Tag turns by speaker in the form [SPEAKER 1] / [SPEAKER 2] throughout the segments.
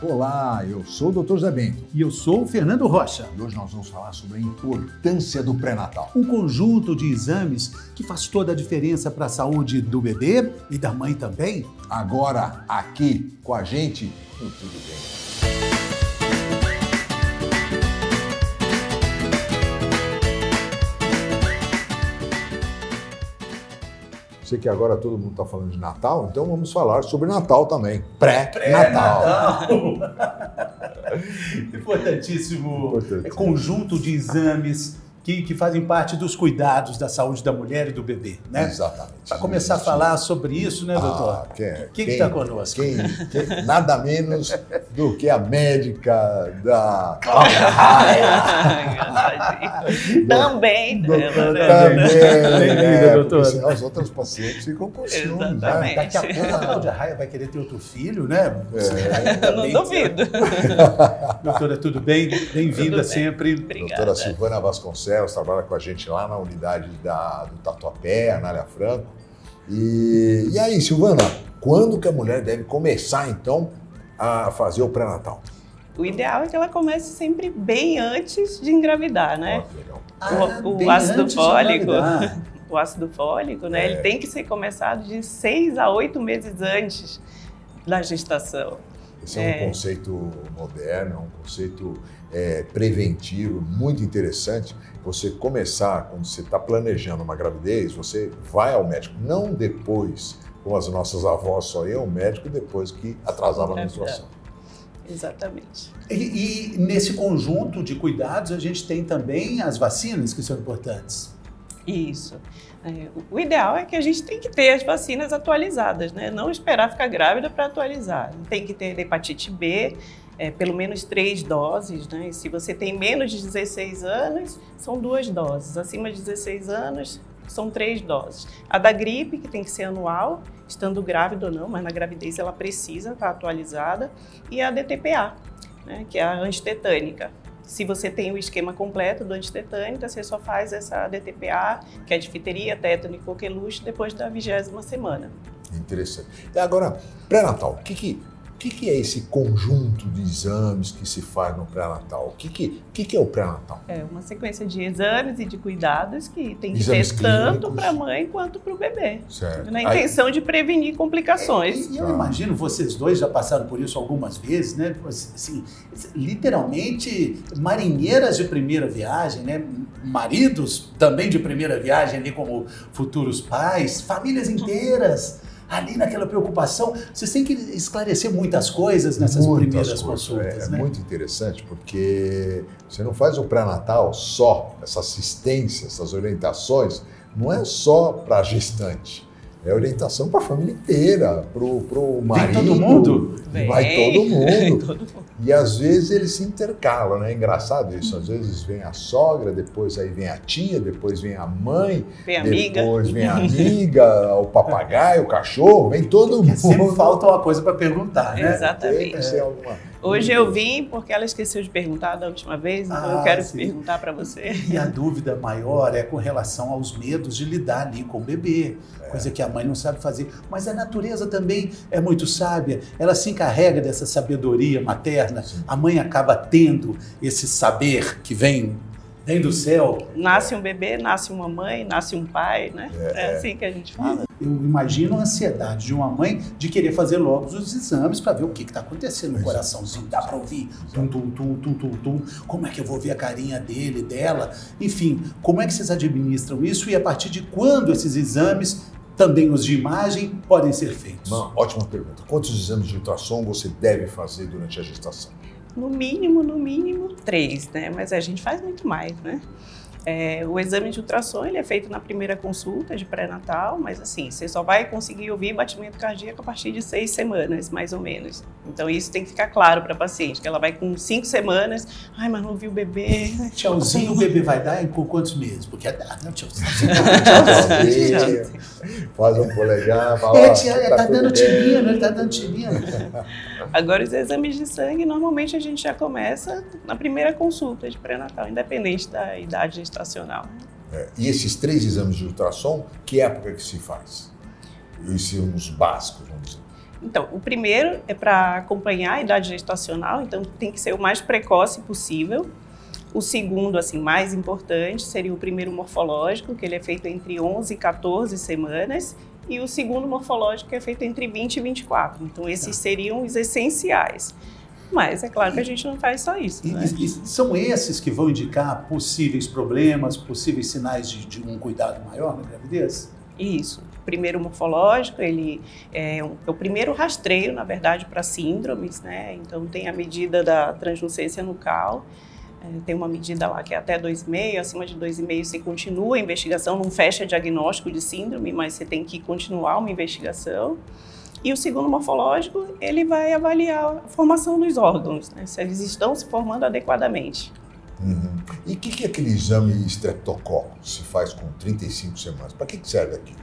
[SPEAKER 1] Olá, eu sou o Dr. Zé Bento.
[SPEAKER 2] E eu sou o Fernando Rocha.
[SPEAKER 1] E hoje nós vamos falar sobre a importância do pré-natal.
[SPEAKER 2] Um conjunto de exames que faz toda a diferença para a saúde do bebê e da mãe também.
[SPEAKER 1] Agora, aqui com a gente, no Tudo Bem. Sei que agora todo mundo está falando de Natal, então vamos falar sobre Natal também. Pré-Natal.
[SPEAKER 2] Importantíssimo. Conjunto de exames que fazem parte dos cuidados da saúde da mulher e do bebê, né?
[SPEAKER 1] Exatamente.
[SPEAKER 2] Para começar a falar sobre isso, né, doutor? Quem está conosco?
[SPEAKER 1] Nada menos do que a médica da...
[SPEAKER 3] Também.
[SPEAKER 2] Bem-vinda, doutora.
[SPEAKER 1] Senão as outras pacientes ficam com ciúme.
[SPEAKER 3] Exatamente.
[SPEAKER 2] Daqui a pouco a Cláudia Raia vai querer ter outro filho, né?
[SPEAKER 3] Eu não duvido.
[SPEAKER 2] Doutora, tudo bem? Bem-vinda sempre.
[SPEAKER 3] Obrigada.
[SPEAKER 1] Doutora Silvana Vasconcelos trabalha com a gente lá na unidade do Tatuapé, Anália Franco. E aí, Silvana, quando que a mulher deve começar, então, a fazer o pré-natal?
[SPEAKER 3] O ideal é que ela comece sempre bem antes de engravidar, né?
[SPEAKER 1] Legal.
[SPEAKER 3] O ácido fólico, o ácido fólico, né? Ele tem que ser começado de 6 a 8 meses antes da gestação.
[SPEAKER 1] Esse é um conceito moderno, é um conceito preventivo, muito interessante. Você começar, quando você está planejando uma gravidez, você vai ao médico, não depois, como as nossas avós só iam ao médico depois que atrasava a menstruação.
[SPEAKER 3] Exatamente.
[SPEAKER 2] E nesse conjunto de cuidados, a gente tem também as vacinas que são importantes.
[SPEAKER 3] Isso. O ideal é que a gente tem que ter as vacinas atualizadas, né? Não esperar ficar grávida para atualizar. Tem que ter hepatite B, pelo menos 3 doses, né? E se você tem menos de 16 anos, são 2 doses. Acima de 16 anos, são 3 doses. A da gripe, que tem que ser anual, estando grávida ou não, mas na gravidez ela precisa estar atualizada. E a DTPA, né? Que é a antitetânica. Se você tem o esquema completo do antitetânica, você só faz essa DTPA, que é difteria, tétano e coqueluche, depois da 20ª semana.
[SPEAKER 1] Interessante. E agora, pré-natal, o que é esse conjunto de exames que se faz no pré-natal? O que é o pré-natal?
[SPEAKER 3] É uma sequência de exames e de cuidados que tem que
[SPEAKER 1] Exames
[SPEAKER 3] ter tanto
[SPEAKER 1] clínicos.
[SPEAKER 3] para a mãe quanto para o bebê.
[SPEAKER 1] Certo.
[SPEAKER 3] Na intenção de prevenir complicações.
[SPEAKER 2] E eu imagino, vocês dois já passaram por isso algumas vezes, né? Assim, literalmente marinheiras de primeira viagem, né? Maridos também de primeira viagem ali como futuros pais, famílias inteiras ali naquela preocupação. Vocês têm que esclarecer muitas coisas nessas primeiras consultas, né?
[SPEAKER 1] É muito interessante porque você não faz o pré-natal só, essa assistência, essas orientações, não é só para a gestante. É orientação para a família inteira, para o marido.
[SPEAKER 2] Vem todo mundo?
[SPEAKER 1] Vai todo mundo. E às vezes eles se intercalam, né? É engraçado isso. Às vezes vem a sogra, depois aí vem a tia, depois vem a mãe,
[SPEAKER 3] Vem a amiga.
[SPEAKER 1] depois vem a amiga, o papagaio, o cachorro, vem todo mundo.
[SPEAKER 2] Sempre falta uma coisa para perguntar, né?
[SPEAKER 3] Exatamente.
[SPEAKER 1] Tem que ser alguma...
[SPEAKER 3] Hoje eu vim porque ela esqueceu de perguntar da última vez, então eu quero perguntar para você.
[SPEAKER 2] E a dúvida maior é com relação aos medos de lidar ali com o bebê, coisa que a mãe não sabe fazer. Mas a natureza também é muito sábia, ela se encarrega dessa sabedoria materna.
[SPEAKER 1] Sim.
[SPEAKER 2] A mãe acaba tendo esse saber que vem do céu.
[SPEAKER 3] Nasce um bebê, nasce uma mãe, nasce um pai, né? É assim que a gente fala.
[SPEAKER 2] Eu imagino a ansiedade de uma mãe de querer fazer logo os exames para ver o que está acontecendo no coraçãozinho. Dá para ouvir? Tum, tum, tum, tum, tum, tum. Como é que eu vou ver a carinha dele, dela? Enfim, como é que vocês administram isso e a partir de quando esses exames, também os de imagem, podem ser feitos?
[SPEAKER 1] Uma ótima pergunta. Quantos exames de ultrassom você deve fazer durante a gestação?
[SPEAKER 3] No mínimo 3, né? Mas a gente faz muito mais, né? O exame de ultrassom ele é feito na primeira consulta de pré-natal, mas assim, você só vai conseguir ouvir batimento cardíaco a partir de 6 semanas, mais ou menos. Então isso tem que ficar claro para a paciente, que ela vai com 5 semanas, ai, mas não ouvi o bebê.
[SPEAKER 2] Tchauzinho o bebê vai dar com quantos meses? Porque não, tchauzinho.
[SPEAKER 1] Faz um polegar,
[SPEAKER 2] fala, tá dando tirinha, ele tá dando tirinha.
[SPEAKER 3] Agora os exames de sangue, normalmente a gente já começa na primeira consulta de pré-natal, independente da idade gestacional.
[SPEAKER 1] E esses 3 exames de ultrassom, que época que se faz? Esses são os básicos, vamos dizer.
[SPEAKER 3] Então, o primeiro é para acompanhar a idade gestacional, então tem que ser o mais precoce possível. O segundo, assim, mais importante, seria o primeiro morfológico, que ele é feito entre 11 e 14 semanas, e o segundo morfológico, que é feito entre 20 e 24. Então, esses seriam os essenciais. Mas é claro que a gente não faz só isso, né?
[SPEAKER 2] E são esses que vão indicar possíveis problemas, possíveis sinais de um cuidado maior na gravidez?
[SPEAKER 3] Isso. O primeiro morfológico, ele é o primeiro rastreio, na verdade, para síndromes, né? Então, tem a medida da translucência nucal, tem uma medida lá que é até 2,5, acima de 2,5 você continua a investigação, não fecha diagnóstico de síndrome, mas você tem que continuar uma investigação. E o segundo morfológico, ele vai avaliar a formação dos órgãos, né? Se eles estão se formando adequadamente.
[SPEAKER 1] Uhum. E o que é aquele exame estreptococco que se faz com 35 semanas? Para que serve aqui?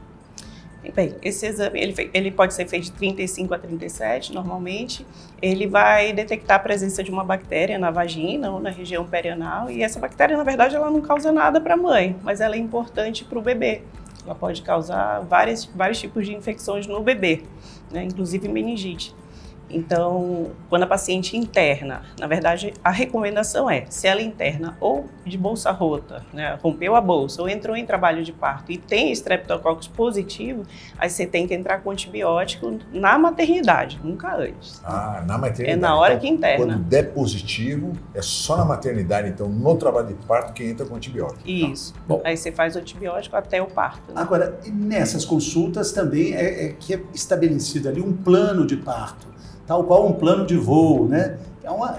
[SPEAKER 3] Bem, esse exame ele pode ser feito de 35 a 37, normalmente. Ele vai detectar a presença de uma bactéria na vagina ou na região perianal. E essa bactéria, na verdade, ela não causa nada para a mãe, mas ela é importante para o bebê. Ela pode causar vários tipos de infecções no bebê, né? Inclusive meningite. Então, quando a paciente interna, na verdade, a recomendação é, se ela interna ou de bolsa rota, né, rompeu a bolsa, ou entrou em trabalho de parto e tem Streptococcus positivo, aí você tem que entrar com antibiótico na maternidade, nunca antes.
[SPEAKER 1] Ah, na maternidade.
[SPEAKER 3] É na hora
[SPEAKER 1] então,
[SPEAKER 3] que interna.
[SPEAKER 1] Quando der positivo, é só na maternidade, então no trabalho de parto que entra com antibiótico.
[SPEAKER 3] Isso.
[SPEAKER 2] Bom.
[SPEAKER 3] Aí você faz o antibiótico até o parto. Né?
[SPEAKER 2] Agora, nessas consultas também que é estabelecido ali um plano de parto, tal qual um plano de voo, né?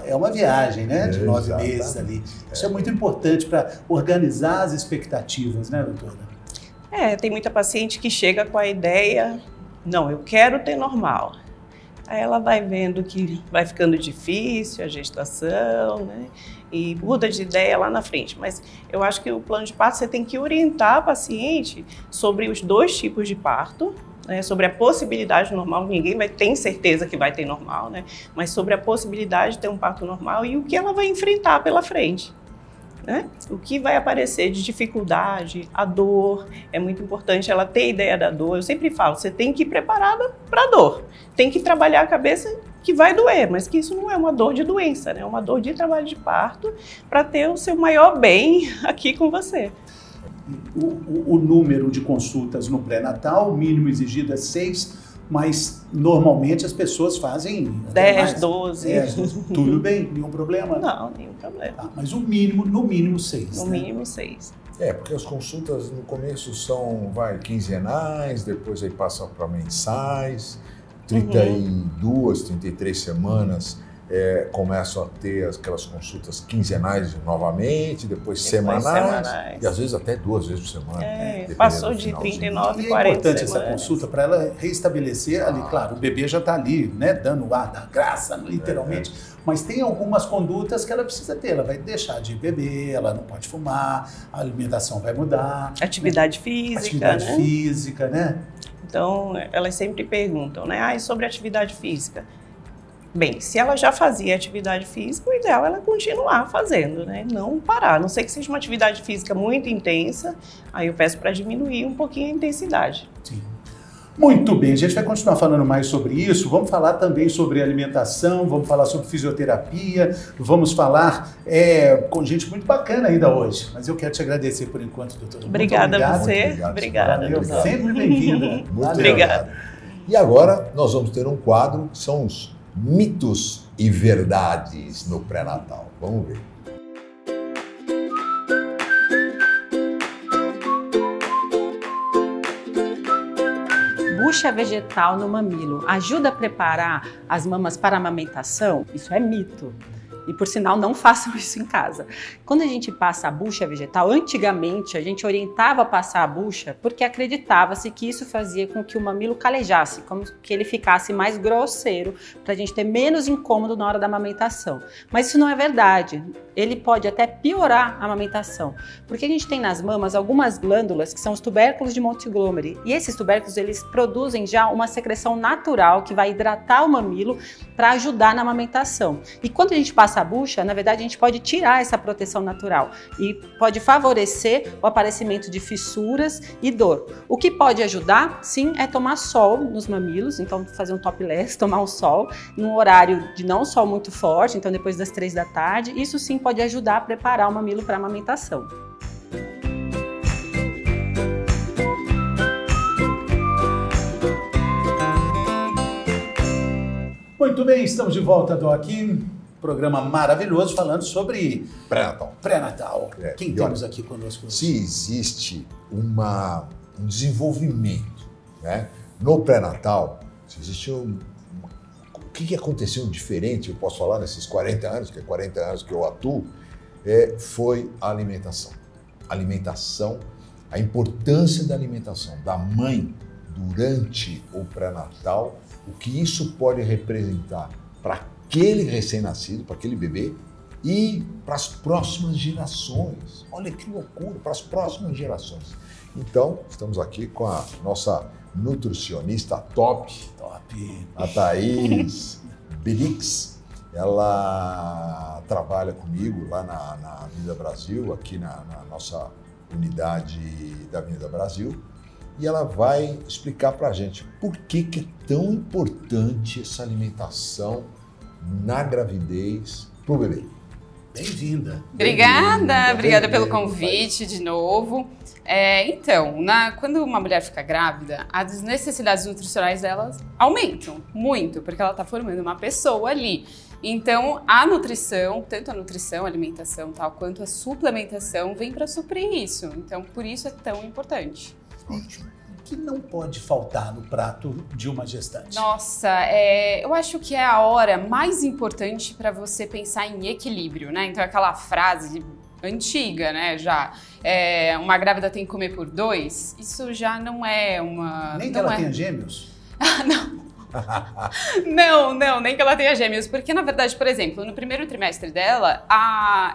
[SPEAKER 2] É uma viagem, né? De 9 meses ali. Isso é muito importante para organizar as expectativas, né, doutora?
[SPEAKER 3] Tem muita paciente que chega com a ideia, não, eu quero ter normal. Aí ela vai vendo que vai ficando difícil a gestação, né? E muda de ideia lá na frente. Mas eu acho que o plano de parto você tem que orientar a paciente sobre os dois tipos de parto, né, sobre a possibilidade normal, ninguém tem certeza que vai ter normal, né, mas sobre a possibilidade de ter um parto normal e o que ela vai enfrentar pela frente. Né? O que vai aparecer de dificuldade, a dor, é muito importante ela ter ideia da dor. Eu sempre falo, você tem que ir preparada para a dor, tem que trabalhar a cabeça que vai doer, mas que isso não é uma dor de doença, né? É uma dor de trabalho de parto para ter o seu maior bem aqui com você.
[SPEAKER 2] O número de consultas no pré-natal, o mínimo exigido é 6, mas normalmente as pessoas fazem
[SPEAKER 3] 10, 12.
[SPEAKER 2] 10, tudo bem, nenhum problema?
[SPEAKER 3] Não, nenhum problema.
[SPEAKER 2] Mas o mínimo, no mínimo 6.
[SPEAKER 3] No mínimo 6.
[SPEAKER 1] Porque as consultas no começo são, quinzenais, depois aí passa para mensais, 32, 33 semanas. Começam a ter aquelas consultas quinzenais novamente, depois semanais, e às vezes até 2 vezes por semana.
[SPEAKER 3] Passou de 39 a 40 semanas.
[SPEAKER 2] É importante essa consulta para ela reestabelecer ali, claro, o bebê já está ali, né, dando o ar da graça, literalmente, mas tem algumas condutas que ela precisa ter, ela vai deixar de beber, ela não pode fumar, a alimentação vai mudar.
[SPEAKER 3] Atividade física,
[SPEAKER 2] Atividade física, né?
[SPEAKER 3] Então, elas sempre perguntam, né, sobre atividade física. Bem, se ela já fazia atividade física, o ideal é ela continuar fazendo, né? Não parar. A não ser que seja uma atividade física muito intensa, aí eu peço para diminuir um pouquinho a intensidade.
[SPEAKER 2] Sim. Muito bem, a gente vai continuar falando mais sobre isso, vamos falar também sobre alimentação, vamos falar sobre fisioterapia, vamos falar com gente muito bacana ainda hoje, mas eu quero te agradecer por enquanto, doutora.
[SPEAKER 3] Obrigada a você. Obrigada.
[SPEAKER 2] Sempre bem-vinda.
[SPEAKER 1] Muito obrigada. E agora nós vamos ter um quadro que são os mitos e verdades no pré-natal. Vamos ver.
[SPEAKER 4] Bucha vegetal no mamilo ajuda a preparar as mamas para a amamentação? Isso é mito. E, por sinal, não façam isso em casa. Quando a gente passa a bucha vegetal, antigamente a gente orientava a passar a bucha porque acreditava-se que isso fazia com que o mamilo calejasse, como que ele ficasse mais grosseiro, para a gente ter menos incômodo na hora da amamentação. Mas isso não é verdade. Ele pode até piorar a amamentação, porque a gente tem nas mamas algumas glândulas que são os tubérculos de Montgomery, e esses tubérculos eles produzem já uma secreção natural que vai hidratar o mamilo para ajudar na amamentação. E quando a gente passa passa a bucha, na verdade a gente pode tirar essa proteção natural e pode favorecer o aparecimento de fissuras e dor. O que pode ajudar, sim, é tomar sol nos mamilos, então fazer um topless, tomar um sol, num horário de não sol muito forte, então depois das 3 da tarde, isso sim pode ajudar a preparar o mamilo para a amamentação.
[SPEAKER 2] Muito bem, estamos de volta, Doc. Programa maravilhoso falando sobre
[SPEAKER 1] Pré-natal.
[SPEAKER 2] Pré-natal. Quem temos aqui conosco?
[SPEAKER 1] Se existe um desenvolvimento, né, no pré-natal, se existe o que aconteceu diferente, eu posso falar nesses 40 anos, que é 40 anos que eu atuo, foi a alimentação. Alimentação, a importância da alimentação da mãe durante o pré-natal, o que isso pode representar para aquele recém-nascido, para aquele bebê e para as próximas gerações. Olha que loucura, para as próximas gerações. Então, estamos aqui com a nossa nutricionista top, a Thaís Belix. Ela trabalha comigo lá na Avenida Brasil, aqui na nossa unidade da Avenida Brasil. E ela vai explicar para a gente por que é tão importante essa alimentação na gravidez para o bebê.
[SPEAKER 2] Bem-vinda.
[SPEAKER 5] Obrigada pelo convite de novo. Então, quando uma mulher fica grávida, as necessidades nutricionais delas aumentam muito, porque ela está formando uma pessoa ali. Então, a nutrição, tanto a nutrição, a alimentação, tal, quanto a suplementação, vem para suprir isso. Então, por isso é tão importante.
[SPEAKER 2] Ótimo. O que não pode faltar no prato de uma gestante?
[SPEAKER 5] Nossa, eu acho que é a hora mais importante para você pensar em equilíbrio, né? Então, aquela frase antiga, né, já, uma grávida tem que comer por 2, isso já não é uma...
[SPEAKER 2] Nem que ela tenha gêmeos?
[SPEAKER 5] Não. Não, nem que ela tenha gêmeos, porque na verdade, por exemplo, no primeiro trimestre dela,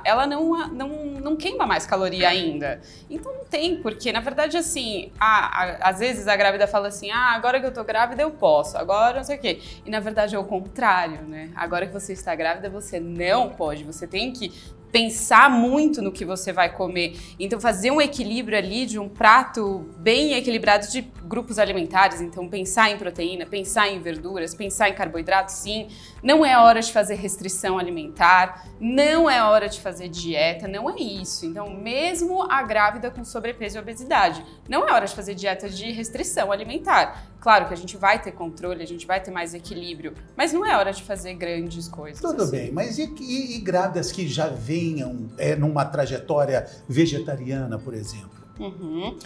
[SPEAKER 5] ela não queima mais caloria ainda. Então não tem, porque na verdade assim, às vezes a grávida fala assim, agora que eu tô grávida eu posso, agora não sei o quê. E na verdade é o contrário, né? Agora que você está grávida você não pode, você tem que pensar muito no que você vai comer. Então fazer um equilíbrio ali de um prato bem equilibrado de grupos alimentares, então pensar em proteína, pensar em verduras, pensar em carboidratos, sim. Não é hora de fazer restrição alimentar, não é hora de fazer dieta, não é isso. Então mesmo a grávida com sobrepeso e obesidade, não é hora de fazer dieta de restrição alimentar. Claro que a gente vai ter controle, a gente vai ter mais equilíbrio, mas não é hora de fazer grandes coisas.
[SPEAKER 2] Tudo
[SPEAKER 5] assim.
[SPEAKER 2] bem, mas e grávidas que já venham numa trajetória vegetariana, por exemplo?
[SPEAKER 5] Uhum.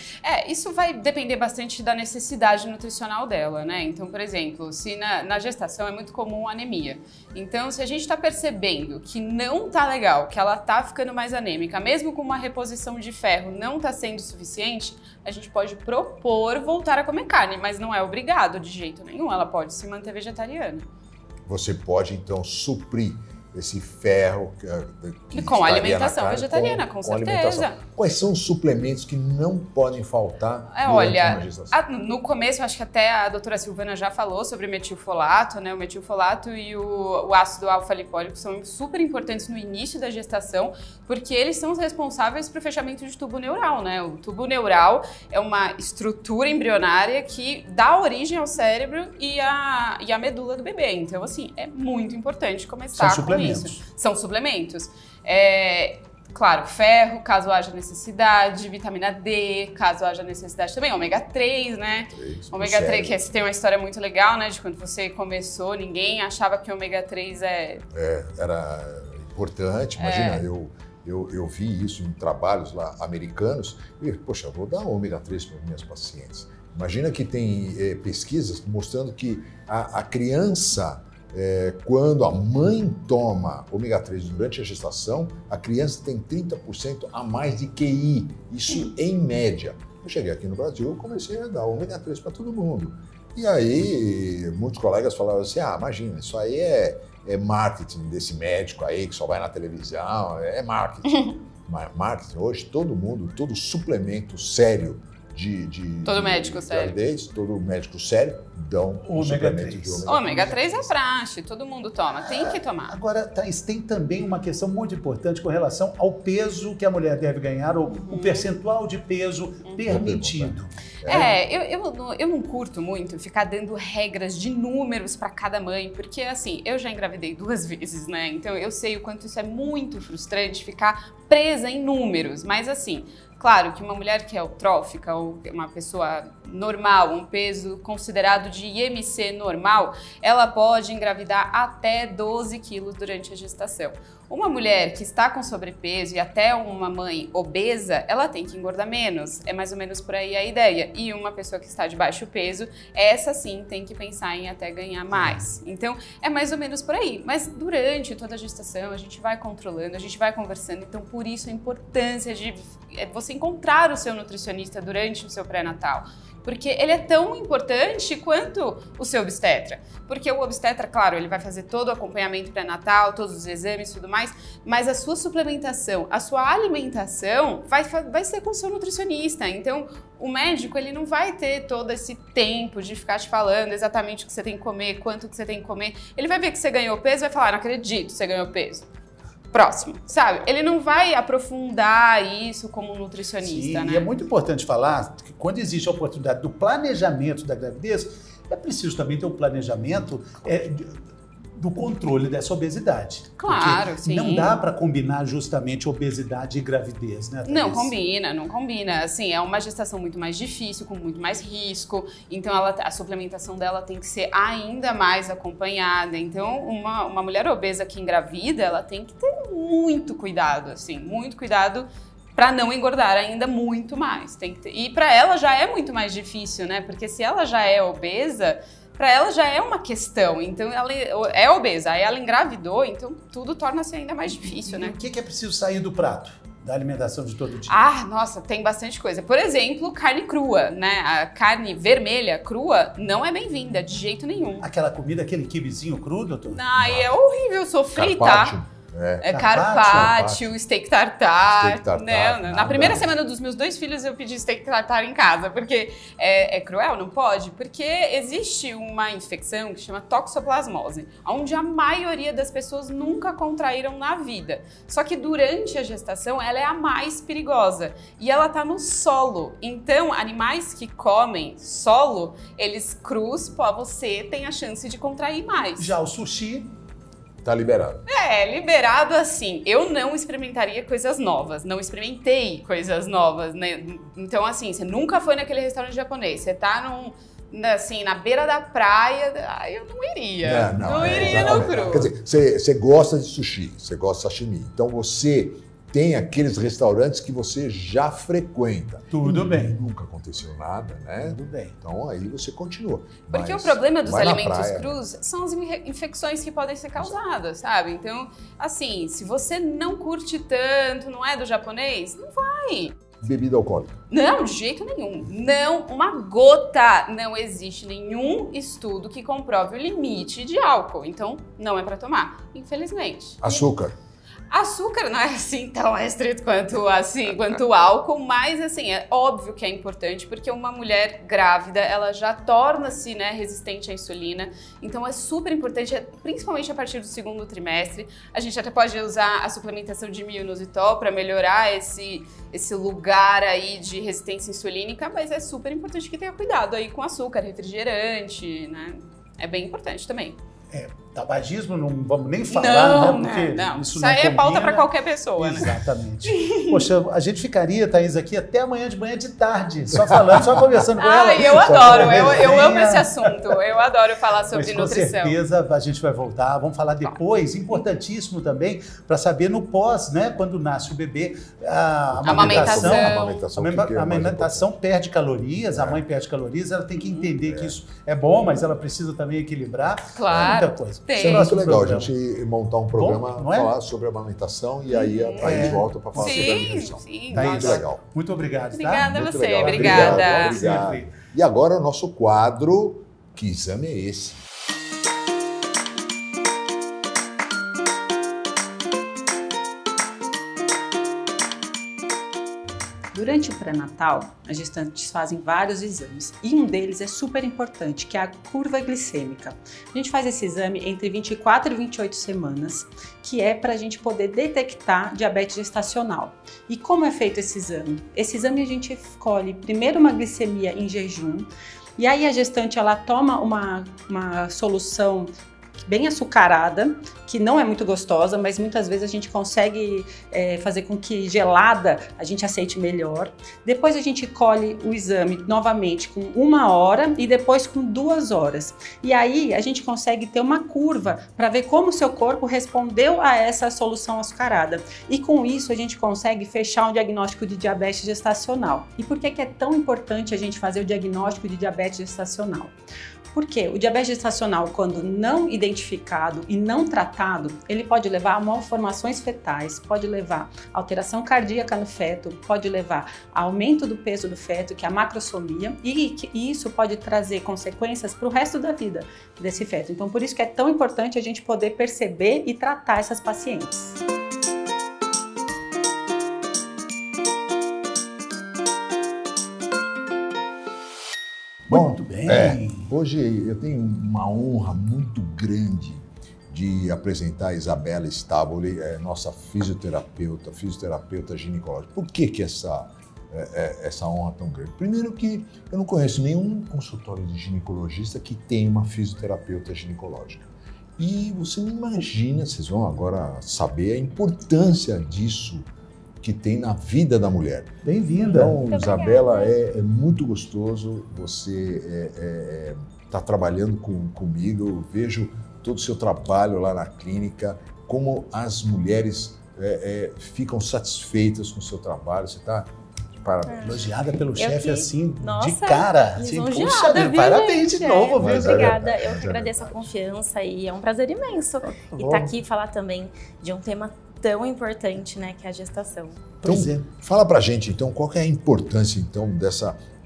[SPEAKER 5] Isso vai depender bastante da necessidade nutricional dela, né? Então, por exemplo, se na gestação é muito comum anemia. Então, se a gente tá percebendo que não tá legal, que ela tá ficando mais anêmica, mesmo com uma reposição de ferro não tá sendo suficiente, a gente pode propor voltar a comer carne, mas não é obrigado de jeito nenhum, ela pode se manter vegetariana.
[SPEAKER 1] Você pode, então, suprir esse ferro que
[SPEAKER 5] com alimentação vegetariana, com certeza.
[SPEAKER 1] Alimentação. Quais são os suplementos que não podem faltar
[SPEAKER 5] durante
[SPEAKER 1] uma gestação?
[SPEAKER 5] No começo, acho que até a doutora Silvana já falou sobre o metilfolato, né? O metilfolato e o ácido alfa-lipólico são super importantes no início da gestação, porque eles são os responsáveis para o fechamento de tubo neural, né? O tubo neural é uma estrutura embrionária que dá origem ao cérebro e à medula do bebê. Então, assim, é muito importante começar com isso. São suplementos. Claro, ferro, caso haja necessidade, vitamina D, caso haja necessidade também, ômega 3, né? Ômega 3, que tem uma história muito legal, né? De quando você começou, ninguém achava que ômega 3
[SPEAKER 1] era importante, imagina, eu vi isso em trabalhos lá americanos e, poxa, eu vou dar ômega 3 para as minhas pacientes. Imagina que tem pesquisas mostrando que a criança... quando a mãe toma ômega 3 durante a gestação, a criança tem 30% a mais de QI, isso em média. Eu cheguei aqui no Brasil, eu comecei a dar ômega 3 para todo mundo. E aí, muitos colegas falavam assim, imagina, isso aí é marketing desse médico aí que só vai na televisão, é marketing. Mas marketing, hoje todo suplemento sério
[SPEAKER 5] Todo médico sério.
[SPEAKER 1] gravidez, todo médico sério dão um suplemento de
[SPEAKER 5] ômega 3 é praxe, todo mundo toma, tem que tomar.
[SPEAKER 2] Agora, Thaís, tem também uma questão muito importante com relação ao peso que a mulher deve ganhar, ou o percentual de peso permitido.
[SPEAKER 5] Eu não curto muito ficar dando regras de números para cada mãe, porque assim, eu já engravidei 2 vezes, né? Então eu sei o quanto isso é muito frustrante, ficar presa em números, mas assim, claro que uma mulher que é eutrófica ou uma pessoa normal, um peso considerado de IMC normal, ela pode engravidar até 12 quilos durante a gestação. Uma mulher que está com sobrepeso e até uma mãe obesa, ela tem que engordar menos. É mais ou menos por aí a ideia. E uma pessoa que está de baixo peso, essa sim tem que pensar em até ganhar mais. Então, é mais ou menos por aí. Mas durante toda a gestação, a gente vai controlando, a gente vai conversando. Então, por isso a importância de você encontrar o seu nutricionista durante o seu pré-natal. Porque ele é tão importante quanto o seu obstetra. Porque o obstetra, claro, ele vai fazer todo o acompanhamento pré-natal, todos os exames e tudo mais, mas a sua suplementação, a sua alimentação vai ser com o seu nutricionista. Então, o médico, ele não vai ter todo esse tempo de ficar te falando exatamente o que você tem que comer, quanto que você tem que comer. Ele vai ver que você ganhou peso e vai falar, não acredito que você ganhou peso. Próximo, sabe? Ele não vai aprofundar isso como nutricionista,
[SPEAKER 2] Sim,
[SPEAKER 5] né?
[SPEAKER 2] E é muito importante falar que quando existe a oportunidade do planejamento da gravidez, é preciso também ter um planejamento do controle dessa obesidade.
[SPEAKER 5] Claro,
[SPEAKER 2] Porque
[SPEAKER 5] sim.
[SPEAKER 2] não dá para combinar justamente obesidade e gravidez, né, Thaís?
[SPEAKER 5] Não combina. Assim, é uma gestação muito mais difícil, com muito mais risco. Então, a suplementação dela tem que ser ainda mais acompanhada. Então, uma mulher obesa que engravida, ela tem que ter muito cuidado, assim, muito cuidado para não engordar ainda muito mais. Tem que ter. E para ela já é muito mais difícil, né? Porque se ela já é obesa, para ela já é uma questão, então ela é obesa, aí ela engravidou, então tudo torna-se ainda mais difícil, né?
[SPEAKER 2] O que é preciso sair do prato da alimentação de todo dia?
[SPEAKER 5] Ah, nossa, tem bastante coisa. Por exemplo, carne crua, né? A carne vermelha crua não é bem-vinda, de jeito nenhum.
[SPEAKER 2] Aquela comida, aquele quibezinho cru, doutor?
[SPEAKER 5] Ai, é horrível, sofrer, tá? Carpaccio, steak tartar. Não. Na primeira semana dos meus 2 filhos eu pedi steak tartar em casa, porque é cruel, não pode, porque existe uma infecção que chama toxoplasmose, onde a maioria das pessoas nunca contraíram na vida. Só que durante a gestação ela é a mais perigosa e ela tá no solo. Então, animais que comem solo, eles crus, você tem a chance de contrair mais.
[SPEAKER 2] Já o sushi...
[SPEAKER 1] Tá liberado.
[SPEAKER 5] Liberado assim. Eu não experimentaria coisas novas, não experimentei coisas novas, né? Então, assim, você nunca foi naquele restaurante japonês, você tá na beira da praia, eu não iria. Não iria no cru.
[SPEAKER 1] Quer dizer, você gosta de sushi, você gosta de sashimi, então você tem aqueles restaurantes que você já frequenta.
[SPEAKER 2] Tudo bem.
[SPEAKER 1] Nunca aconteceu nada, né?
[SPEAKER 2] Tudo bem.
[SPEAKER 1] Então aí você continua.
[SPEAKER 5] Porque o problema dos alimentos crus são as infecções que podem ser causadas, sabe? Então, assim, se você não curte tanto, não é do japonês, não vai.
[SPEAKER 1] Bebida alcoólica?
[SPEAKER 5] Não, de jeito nenhum. Não, uma gota. Não existe nenhum estudo que comprove o limite de álcool. Então, não é para tomar, infelizmente.
[SPEAKER 1] Açúcar?
[SPEAKER 5] Açúcar não é assim tão restrito quanto o álcool, mas assim, é óbvio que é importante porque uma mulher grávida, ela já torna-se, né, resistente à insulina, então é super importante, principalmente a partir do 2º trimestre. A gente até pode usar a suplementação de mioinositol para melhorar esse lugar aí de resistência insulínica, mas é super importante que tenha cuidado aí com açúcar, refrigerante, né? É bem importante também.
[SPEAKER 2] Tabagismo não vamos nem falar, né? Porque
[SPEAKER 5] não.
[SPEAKER 2] Isso
[SPEAKER 5] aí é
[SPEAKER 2] combina.
[SPEAKER 5] pauta para qualquer pessoa, né?
[SPEAKER 2] Exatamente. Poxa, a gente ficaria, Thaís, aqui até amanhã de manhã de tarde, só falando, só conversando com ela.
[SPEAKER 5] Eu adoro, eu amo esse assunto, eu adoro falar sobre nutrição.
[SPEAKER 2] Com certeza a gente vai voltar, vamos falar depois, importantíssimo também, para saber no pós, né, quando nasce o bebê, a amamentação perde calorias, a mãe perde calorias, ela tem que entender que isso é bom, mas ela precisa também equilibrar.
[SPEAKER 5] Claro.
[SPEAKER 2] Muita coisa.
[SPEAKER 1] É muito legal a gente montar um programa,
[SPEAKER 2] bom, não é?
[SPEAKER 1] Falar sobre a amamentação e aí a Thaís volta para falar sobre a nutrição.
[SPEAKER 5] Sim,
[SPEAKER 1] muito legal.
[SPEAKER 2] Muito obrigado.
[SPEAKER 5] Obrigada a você,
[SPEAKER 1] legal.
[SPEAKER 5] obrigada.
[SPEAKER 1] Obrigado. E agora o nosso quadro, que exame é esse?
[SPEAKER 4] Durante o pré-natal, as gestantes fazem vários exames e um deles é super importante, que é a curva glicêmica. A gente faz esse exame entre 24 e 28 semanas, que é para a gente poder detectar diabetes gestacional. E como é feito esse exame? Esse exame a gente escolhe primeiro uma glicemia em jejum, e aí a gestante ela toma uma solução bem açucarada, que não é muito gostosa, mas muitas vezes a gente consegue fazer com que gelada a gente aceite melhor. Depois a gente colhe o exame novamente com 1 hora e depois com 2 horas. E aí a gente consegue ter uma curva para ver como o seu corpo respondeu a essa solução açucarada. E com isso a gente consegue fechar um diagnóstico de diabetes gestacional. E por que é tão importante a gente fazer o diagnóstico de diabetes gestacional? Porque o diabetes gestacional, quando não identificado e não tratado, ele pode levar a malformações fetais, pode levar a alteração cardíaca no feto, pode levar a aumento do peso do feto, que é a macrosomia, e isso pode trazer consequências para o resto da vida desse feto. Então, por isso que é tão importante a gente poder perceber e tratar essas pacientes.
[SPEAKER 2] Muito bem.
[SPEAKER 1] Hoje eu tenho uma honra muito grande de apresentar a Isabela Stavoli, nossa fisioterapeuta ginecológica. Por que essa honra tão grande? Primeiro que eu não conheço nenhum consultório de ginecologista que tenha uma fisioterapeuta ginecológica. E você não imagina, vocês vão agora saber a importância disso que tem na vida da mulher.
[SPEAKER 2] Bem-vinda.
[SPEAKER 1] Então, Isabela, é muito gostoso você estar trabalhando comigo. Eu vejo todo o seu trabalho lá na clínica, como as mulheres ficam satisfeitas com o seu trabalho. Você está de parabéns.
[SPEAKER 2] Elogiada pelo chefe assim,
[SPEAKER 6] nossa,
[SPEAKER 2] de cara. Assim,
[SPEAKER 6] lisonjeada, viu,
[SPEAKER 2] parabéns
[SPEAKER 6] gente?
[SPEAKER 2] de novo, viu?
[SPEAKER 6] Obrigada, eu que agradeço a confiança e é um prazer imenso estar aqui e falar também de um tema tão importante, né, que é a gestação.
[SPEAKER 1] Então, fala pra gente, então, qual que é a importância, então,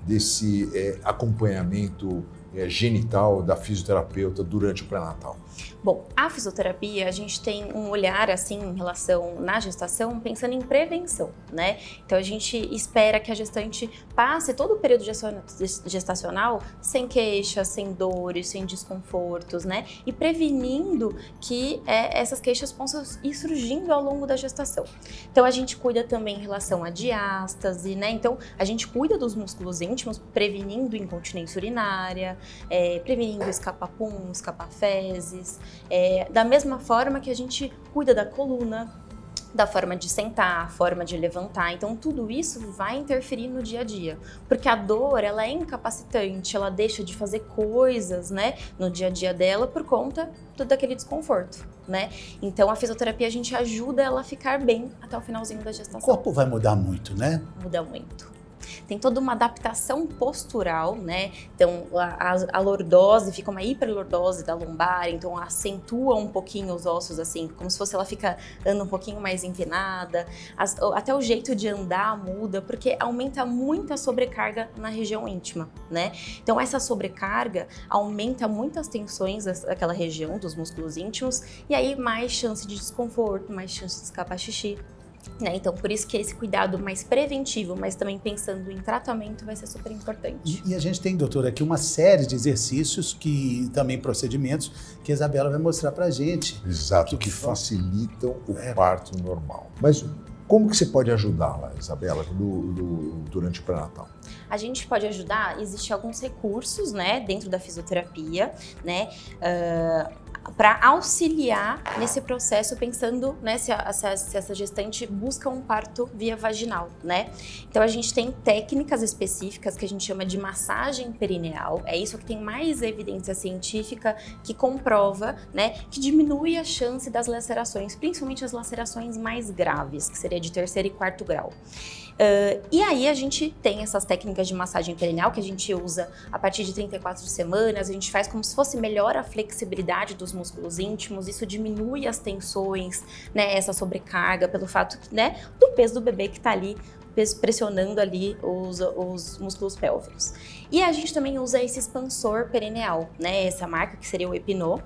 [SPEAKER 1] desse acompanhamento genital da fisioterapeuta durante o pré-natal?
[SPEAKER 6] Bom, a fisioterapia, a gente tem um olhar, assim, em relação na gestação, pensando em prevenção, né? Então, a gente espera que a gestante passe todo o período gestacional sem queixas, sem dores, sem desconfortos, né? E prevenindo que essas queixas possam ir surgindo ao longo da gestação. Então, a gente cuida também em relação à diástase, né? Então, a gente cuida dos músculos íntimos, prevenindo incontinência urinária, prevenindo escapapum, escapafezes, da mesma forma que a gente cuida da coluna, da forma de sentar, forma de levantar. Então, tudo isso vai interferir no dia a dia. Porque a dor, ela é incapacitante, ela deixa de fazer coisas, né, no dia a dia dela por conta daquele desconforto, né? Então, a fisioterapia, a gente ajuda ela a ficar bem até o finalzinho da gestação.
[SPEAKER 2] O corpo vai mudar muito, né?
[SPEAKER 6] Muda muito. Tem toda uma adaptação postural, né? Então, a lordose, fica uma hiperlordose da lombar, então acentua um pouquinho os ossos, assim, como se fosse ela anda um pouquinho mais empinada. Até o jeito de andar muda, porque aumenta muito a sobrecarga na região íntima, né? Então, essa sobrecarga aumenta muitas tensões daquela região, dos músculos íntimos, e aí mais chance de desconforto, mais chance de escapar xixi. Né? Então, por isso que esse cuidado mais preventivo, mas também pensando em tratamento, vai ser super importante.
[SPEAKER 2] E a gente tem, doutora, aqui uma série de exercícios, também procedimentos, que a Isabela vai mostrar pra gente.
[SPEAKER 1] Exato, que facilitam o parto normal. Mas como que você pode ajudá-la, Isabela, durante o pré-natal?
[SPEAKER 6] A gente pode ajudar, existem alguns recursos, né, dentro da fisioterapia, né, para auxiliar nesse processo, pensando, né, se essa gestante busca um parto via vaginal, né? Então, a gente tem técnicas específicas que a gente chama de massagem perineal, é isso que tem mais evidência científica que comprova, né, que diminui a chance das lacerações, principalmente as lacerações mais graves, que seria de 3º e 4º grau. E aí a gente tem essas técnicas de massagem perineal que a gente usa a partir de 34 semanas, a gente faz como se fosse melhor a flexibilidade dos músculos íntimos, isso diminui as tensões, né, essa sobrecarga pelo fato, né, do peso do bebê que está ali pressionando ali os músculos pélvicos. E a gente também usa esse expansor perineal, né, essa marca que seria o Epinô.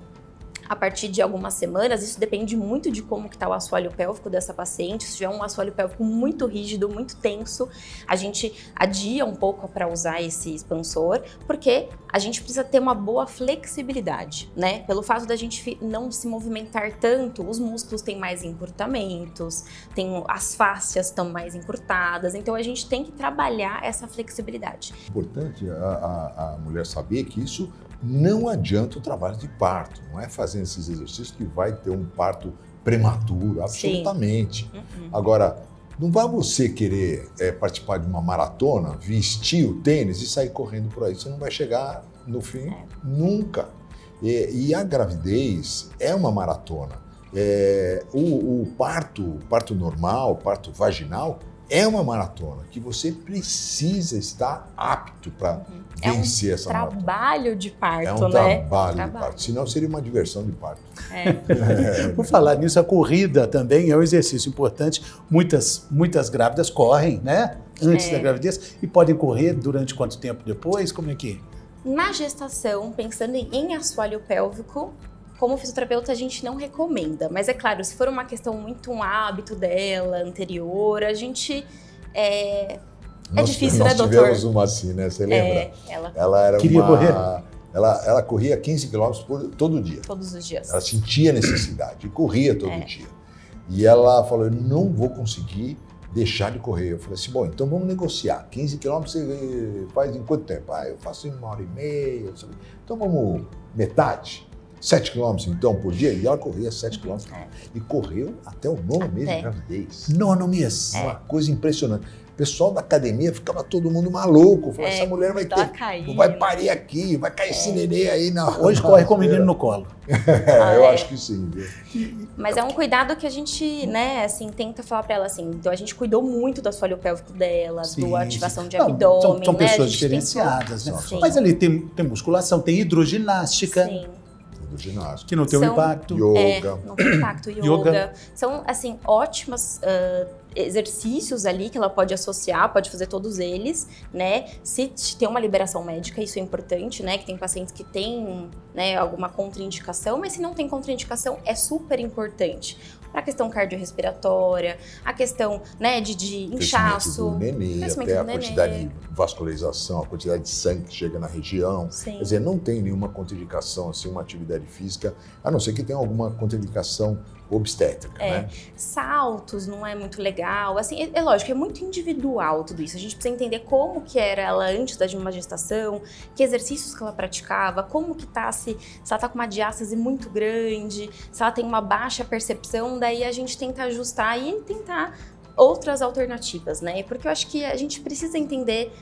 [SPEAKER 6] a partir de algumas semanas. Isso depende muito de como que está o assoalho pélvico dessa paciente. Se tiver um assoalho pélvico muito rígido, muito tenso, a gente adia um pouco para usar esse expansor, porque a gente precisa ter uma boa flexibilidade, né? Pelo fato da gente não se movimentar tanto, os músculos têm mais encurtamentos, as fáscias estão mais encurtadas, então a gente tem que trabalhar essa flexibilidade.
[SPEAKER 1] É importante a mulher saber que isso não adianta o trabalho de parto, não é fazendo esses exercícios que vai ter um parto prematuro, absolutamente. Agora, não vai você querer participar de uma maratona, vestir o tênis e sair correndo por aí. Você não vai chegar no fim nunca. E a gravidez é uma maratona. O parto normal, o parto vaginal, é uma maratona que você precisa estar apto para vencer essa maratona.
[SPEAKER 6] É um trabalho de parto, né?
[SPEAKER 1] É um trabalho de parto, senão seria uma diversão de parto.
[SPEAKER 2] Por falar nisso, a corrida também é um exercício importante. Muitas grávidas correm, né? Antes da gravidez, e podem correr durante quanto tempo depois? Como é que é?
[SPEAKER 6] Na gestação, pensando em assoalho pélvico, como fisioterapeuta, a gente não recomenda. Mas é claro, se for uma questão muito um hábito dela, anterior, a gente... É difícil, né, doutor?
[SPEAKER 1] Nós tivemos uma assim, né? Você lembra? Ela era
[SPEAKER 2] queria correr?
[SPEAKER 1] Ela corria 15 quilômetros todo dia.
[SPEAKER 6] Todos os dias.
[SPEAKER 1] Ela sentia necessidade e corria todo dia. E ela falou, eu não vou conseguir deixar de correr. Eu falei assim, bom, então vamos negociar. 15 quilômetros você faz em quanto tempo? Eu faço em 1h30. Então vamos metade. 7 quilômetros, então, por dia, e ela corria 7 quilômetros. E correu até o 9º mês de gravidez.
[SPEAKER 2] 9º mês.
[SPEAKER 1] Uma coisa impressionante. O pessoal da academia ficava todo mundo maluco. Falava, essa mulher vai vai parir aqui, vai cair esse nenê aí na rua.
[SPEAKER 2] Hoje corre com o menino no colo.
[SPEAKER 1] Eu acho que sim. Viu?
[SPEAKER 6] Mas é um cuidado que a gente, né, assim, tenta falar pra ela assim. Então a gente cuidou muito do assoalho pélvico dela, da ativação de abdômen.
[SPEAKER 2] São
[SPEAKER 6] né?
[SPEAKER 2] pessoas diferenciadas, né? Mas ali tem musculação, tem hidroginástica.
[SPEAKER 6] Sim.
[SPEAKER 1] Ginástica.
[SPEAKER 2] Que não tem um impacto.
[SPEAKER 1] Yoga.
[SPEAKER 6] Não tem impacto. Yoga. São, assim, ótimos exercícios ali que ela pode associar, pode fazer todos eles, né? Se tem uma liberação médica, isso é importante, né? Que tem pacientes que têm, né, alguma contraindicação, mas se não tem contraindicação, é super importante. Para a questão cardiorrespiratória, a questão, né, de inchaço.
[SPEAKER 1] Do nenê, até a quantidade de vascularização, a quantidade de sangue que chega na região.
[SPEAKER 6] Sim.
[SPEAKER 1] Quer dizer, não tem nenhuma contraindicação, assim, uma atividade física, a não ser que tenha alguma contraindicação obstétrica, né?
[SPEAKER 6] Saltos não é muito legal, assim, é lógico, é muito individual tudo isso. A gente precisa entender como que era ela antes de uma gestação, que exercícios que ela praticava, como que tá, se ela tá com uma diástase muito grande, se ela tem uma baixa percepção, daí a gente tenta ajustar e tentar outras alternativas, né? Porque eu acho que a gente precisa entender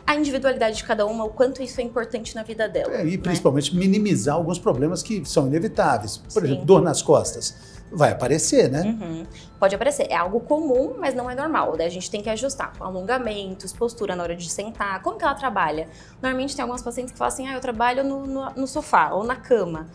[SPEAKER 6] a individualidade de cada uma, o quanto isso é importante na vida dela.
[SPEAKER 2] E principalmente minimizar alguns problemas que são inevitáveis. Por exemplo, dor nas costas. Vai aparecer, né?
[SPEAKER 6] Pode aparecer. É algo comum, mas não é normal. Daí a gente tem que ajustar com alongamentos, postura na hora de sentar. Como que ela trabalha? Normalmente tem algumas pacientes que falam assim, eu trabalho no sofá ou na cama.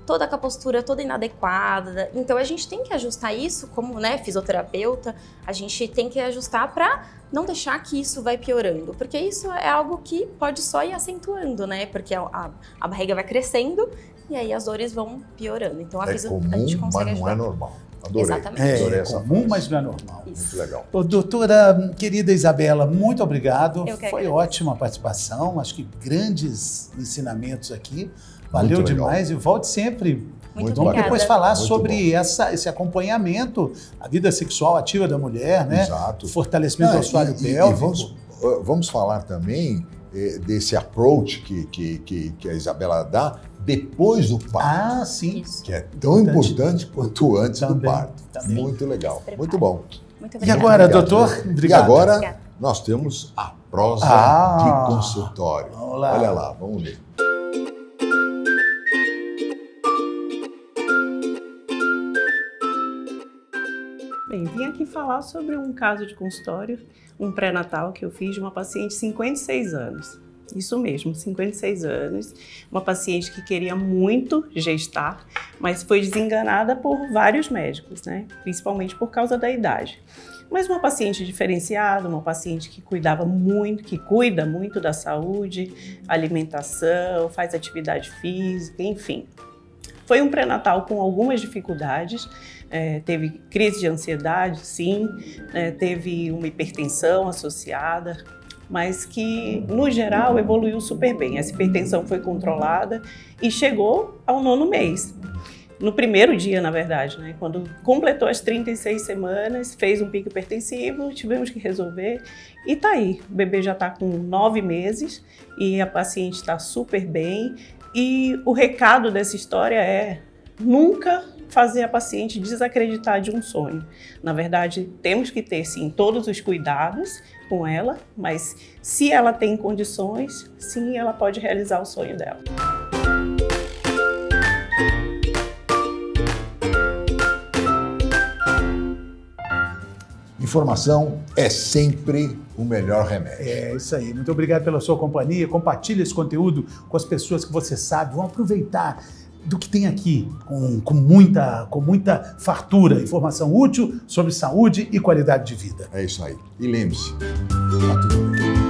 [SPEAKER 6] Toda com a postura toda inadequada. Então a gente tem que ajustar isso como, né, fisioterapeuta, a gente tem que ajustar para não deixar que isso vai piorando, porque isso é algo que pode só ir acentuando, né? Porque a barriga vai crescendo e aí as dores vão piorando. Então a gente consegue
[SPEAKER 1] mas não
[SPEAKER 6] ajudar.
[SPEAKER 1] É normal. Adorei.
[SPEAKER 6] Exatamente.
[SPEAKER 1] Adorei
[SPEAKER 2] É
[SPEAKER 1] essa
[SPEAKER 2] comum,
[SPEAKER 1] frase.
[SPEAKER 2] mas não é normal.
[SPEAKER 1] Muito legal.
[SPEAKER 2] Doutora, querida Isabela, muito obrigado.
[SPEAKER 6] Eu que
[SPEAKER 2] Foi
[SPEAKER 6] agradeço.
[SPEAKER 2] ótima a participação, acho que grandes ensinamentos aqui. Valeu
[SPEAKER 1] Muito legal.
[SPEAKER 2] demais e volte sempre.
[SPEAKER 6] Muito
[SPEAKER 2] Vamos
[SPEAKER 6] obrigada.
[SPEAKER 2] depois falar
[SPEAKER 1] Muito
[SPEAKER 2] sobre esse acompanhamento, a vida sexual ativa da mulher, né?
[SPEAKER 1] Exato.
[SPEAKER 2] O fortalecimento do assoalho pélvico.
[SPEAKER 1] Vamos falar também desse approach que a Isabela dá depois do parto,
[SPEAKER 2] Sim.
[SPEAKER 6] Isso.
[SPEAKER 1] que é tão importante quanto antes do
[SPEAKER 2] Também,
[SPEAKER 1] parto.
[SPEAKER 2] também.
[SPEAKER 1] Muito legal,
[SPEAKER 6] Se prepare.
[SPEAKER 1] muito bom.
[SPEAKER 6] Muito
[SPEAKER 2] E
[SPEAKER 6] obrigada.
[SPEAKER 2] agora,
[SPEAKER 1] Obrigado.
[SPEAKER 2] doutor?
[SPEAKER 1] E
[SPEAKER 2] Obrigado.
[SPEAKER 1] agora
[SPEAKER 6] Obrigada.
[SPEAKER 1] nós temos a prosa
[SPEAKER 2] Ah,
[SPEAKER 1] de consultório.
[SPEAKER 2] vamos lá.
[SPEAKER 1] Olha lá, vamos ler.
[SPEAKER 3] Bem, vim aqui falar sobre um caso de consultório, um pré-natal que eu fiz de uma paciente de 56 anos. Isso mesmo, 56 anos. Uma paciente que queria muito gestar, mas foi desenganada por vários médicos, né? Principalmente por causa da idade. Mas uma paciente diferenciada, uma paciente que cuidava muito, que cuida muito da saúde, alimentação, faz atividade física, enfim. Foi um pré-natal com algumas dificuldades, teve crise de ansiedade, sim, teve uma hipertensão associada, mas que, no geral, evoluiu super bem. Essa hipertensão foi controlada e chegou ao 9º mês. No primeiro dia, na verdade, né? Quando completou as 36 semanas, fez um pico hipertensivo, tivemos que resolver e tá aí. O bebê já está com 9 meses e a paciente está super bem. E o recado dessa história é nunca fazer a paciente desacreditar de um sonho. Na verdade, temos que ter, sim, todos os cuidados com ela, mas se ela tem condições, sim, ela pode realizar o sonho dela.
[SPEAKER 1] Informação é sempre o melhor remédio.
[SPEAKER 2] É isso aí. Muito obrigado pela sua companhia. Compartilhe esse conteúdo com as pessoas que você sabe. Vão aproveitar do que tem aqui, com muita fartura. Informação útil sobre saúde e qualidade de vida.
[SPEAKER 1] É isso aí. E lembre-se, tá tudo bem.